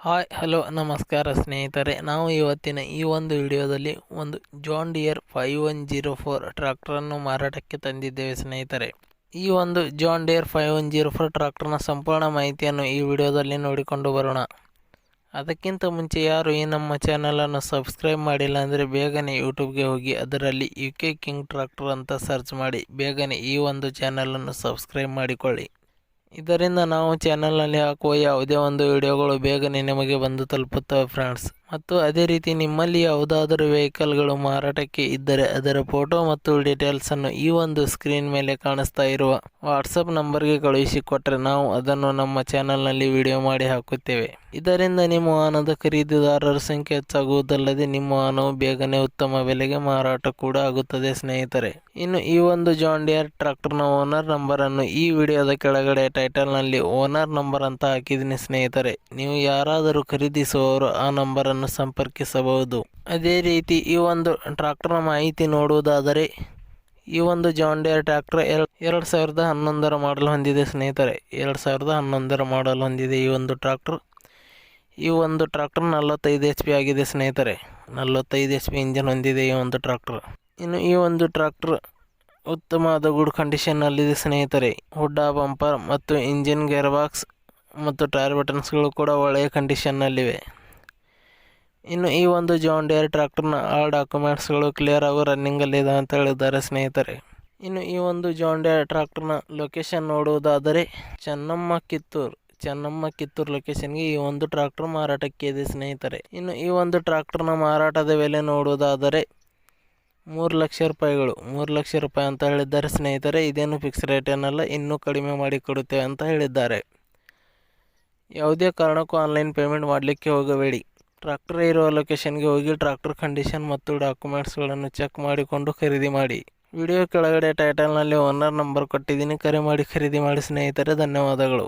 Hi hello ನಮಸ್ಕಾರ ಸ್ನೇಹಿತರೆ, ನಾವು ಇವತ್ತಿನ ಈ ಒಂದು ವಿಡಿಯೋದಲ್ಲಿ ಒಂದು ಜಾನ್ ಡಿಯರ್ 5104 ಟ್ರ್ಯಾಕ್ಟರನ್ನು ಮಾರಾಟಕ್ಕೆ ತಂದಿದ್ದೇವೆ ಸ್ನೇಹಿತರೆ. ಈ ಒಂದು ಜಾನ್ ಡಿಯರ್ 5104 ಟ್ರ್ಯಾಕ್ಟರ್ನ ಸಂಪೂರ್ಣ ಮಾಹಿತಿಯನ್ನು ಈ ವಿಡಿಯೋದಲ್ಲಿ ನೋಡಿಕೊಂಡು ಬರೋಣ. ಅದಕ್ಕಿಂತ ಮುಂಚೆ ಯಾರು ಈ ನಮ್ಮ ಚಾನಲನ್ನು ಸಬ್ಸ್ಕ್ರೈಬ್ ಮಾಡಿಲ್ಲ ಅಂದರೆ ಬೇಗನೆ ಯೂಟ್ಯೂಬ್ಗೆ ಹೋಗಿ ಅದರಲ್ಲಿ UK ಕಿಂಗ್ ಟ್ರ್ಯಾಕ್ಟರ್ ಅಂತ ಸರ್ಚ್ ಮಾಡಿ ಬೇಗನೆ ಈ ಒಂದು ಚಾನಲನ್ನು ಸಬ್ಸ್ಕ್ರೈಬ್ ಮಾಡಿಕೊಳ್ಳಿ. ಇದರಿಂದ ನಾವು ಚಾನಲ್ನಲ್ಲಿ ಹಾಕುವ ಯಾವುದೇ ಒಂದು ವಿಡಿಯೋಗಳು ಬೇಗನೆ ನಿಮಗೆ ಬಂದು ತಲುಪುತ್ತವೆ ಫ್ರೆಂಡ್ಸ್. ಮತ್ತು ಅದೇ ರೀತಿ ನಿಮ್ಮಲ್ಲಿ ಯಾವುದಾದರೂ ವೆಹಿಕಲ್ಗಳು ಮಾರಾಟಕ್ಕೆ ಇದ್ದರೆ ಅದರ ಫೋಟೋ ಮತ್ತು ಡೀಟೇಲ್ಸನ್ನು ಈ ಒಂದು ಸ್ಕ್ರೀನ್ ಮೇಲೆ ಕಾಣಿಸ್ತಾ ಇರುವ ವಾಟ್ಸಪ್ ನಂಬರ್ಗೆ ಕಳುಹಿಸಿಕೊಟ್ಟರೆ ನಾವು ಅದನ್ನು ನಮ್ಮ ಚಾನಲ್ನಲ್ಲಿ ವಿಡಿಯೋ ಮಾಡಿ ಹಾಕುತ್ತೇವೆ. ಇದರಿಂದ ನಿಮ್ಮ ವಾಹನದ ಖರೀದಿದಾರರ ಸಂಖ್ಯೆ ಹೆಚ್ಚಾಗುವುದಲ್ಲದೆ ನಿಮ್ಮ ವಾಹನವು ಬೇಗನೆ ಉತ್ತಮ ಬೆಲೆಗೆ ಮಾರಾಟ ಕೂಡ ಆಗುತ್ತದೆ ಸ್ನೇಹಿತರೆ. ಇನ್ನು ಈ ಒಂದು ಜಾನ್ ಡಿಯರ್ ಟ್ರ್ಯಾಕ್ಟರ್ನ ಓನರ್ ನಂಬರನ್ನು ಈ ವಿಡಿಯೋದ ಕೆಳಗಡೆ ಟೈಟಲ್ನಲ್ಲಿ ಓನರ್ ನಂಬರ್ ಅಂತ ಹಾಕಿದ್ದೀನಿ ಸ್ನೇಹಿತರೆ. ನೀವು ಯಾರಾದರೂ ಖರೀದಿಸುವವರು ಆ ನಂಬರನ್ನು ಸಂಪರ್ಕಿಸಬಹುದು. ಅದೇ ರೀತಿ ಈ ಒಂದು ಟ್ರ್ಯಾಕ್ಟರ್ನ ಮಾಹಿತಿ ನೋಡುವುದಾದರೆ ಈ ಒಂದು ಜಾನ್ ಡಿಯರ್ ಟ್ರ್ಯಾಕ್ಟರ್ 2011 ಮಾಡಲ್ ಹೊಂದಿದೆ ಸ್ನೇಹಿತರೆ. 2011 ಮಾಡಲ್ ಹೊಂದಿದೆ ಈ ಒಂದು ಟ್ರ್ಯಾಕ್ಟರ್. ಈ ಒಂದು ಟ್ರ್ಯಾಕ್ಟರ್ 45 HP ಆಗಿದೆ ಸ್ನೇಹಿತರೆ. 45 HP ಇಂಜನ್ ಹೊಂದಿದೆ ಈ ಒಂದು ಟ್ರ್ಯಾಕ್ಟರ್. ಇನ್ನು ಈ ಒಂದು ಟ್ರ್ಯಾಕ್ಟರ್ ಉತ್ತಮವಾದ ಗುಡ್ ಕಂಡೀಷನ್ನಲ್ಲಿದೆ ಸ್ನೇಹಿತರೆ. ಹುಡ್ಡ ಬಂಪರ್ ಮತ್ತು ಇಂಜಿನ್ ಗೇರ್ ಬಾಕ್ಸ್ ಮತ್ತು ಟೈರ್ ಬಟನ್ಸ್ಗಳು ಕೂಡ ಒಳ್ಳೆಯ ಕಂಡೀಷನ್ನಲ್ಲಿವೆ. ಇನ್ನು ಈ ಒಂದು ಜಾನ್ ಡಿಯರ್ ಟ್ರ್ಯಾಕ್ಟರ್ನ ಆಲ್ ಡಾಕ್ಯುಮೆಂಟ್ಸ್ಗಳು ಕ್ಲಿಯರ್ ಹಾಗೂ ರನ್ನಿಂಗಲ್ಲಿದೆ ಅಂತ ಹೇಳಿದ್ದಾರೆ ಸ್ನೇಹಿತರೆ. ಇನ್ನು ಈ ಒಂದು ಜಾನ್ ಡಿಯರ್ ಟ್ರ್ಯಾಕ್ಟರ್ನ ಲೊಕೇಶನ್ ನೋಡುವುದಾದರೆ ಚೆನ್ನಮ್ಮ ಕಿತ್ತೂರು ಲೊಕೇಶನ್ಗೆ ಈ ಒಂದು ಟ್ರ್ಯಾಕ್ಟರ್ ಮಾರಾಟಕ್ಕೆ ಇದೆ ಸ್ನೇಹಿತರೆ. ಇನ್ನು ಈ ಒಂದು ಟ್ರ್ಯಾಕ್ಟರ್ನ ಮಾರಾಟದ ಬೆಲೆ ನೋಡುವುದಾದರೆ 3 ಲಕ್ಷ ರೂಪಾಯಿಗಳು 3 ಲಕ್ಷ ರೂಪಾಯಿ ಅಂತ ಹೇಳಿದ್ದಾರೆ ಸ್ನೇಹಿತರೆ. ಇದೇನು ಫಿಕ್ಸ್ ರೇಟ್ ಏನಲ್ಲ, ಇನ್ನೂ ಕಡಿಮೆ ಮಾಡಿ ಕೊಡುತ್ತೇವೆ ಅಂತ ಹೇಳಿದ್ದಾರೆ. ಯಾವುದೇ ಕಾರಣಕ್ಕೂ ಆನ್ಲೈನ್ ಪೇಮೆಂಟ್ ಮಾಡಲಿಕ್ಕೆ ಹೋಗಬೇಡಿ. ಟ್ರ್ಯಾಕ್ಟರ್ ಇರುವ ಲೊಕೇಶನ್ಗೆ ಹೋಗಿ ಟ್ರ್ಯಾಕ್ಟರ್ ಕಂಡೀಷನ್ ಮತ್ತು ಡಾಕ್ಯುಮೆಂಟ್ಸ್ಗಳನ್ನು ಚೆಕ್ ಮಾಡಿಕೊಂಡು ಖರೀದಿ ಮಾಡಿ. ವಿಡಿಯೋ ಕೆಳಗಡೆ ಟೈಟಲ್ನಲ್ಲಿ ಓನರ್ ನಂಬರ್ ಕೊಟ್ಟಿದ್ದೀನಿ, ಕರೆ ಮಾಡಿ ಖರೀದಿ ಮಾಡಿ ಸ್ನೇಹಿತರೆ. ಧನ್ಯವಾದಗಳು.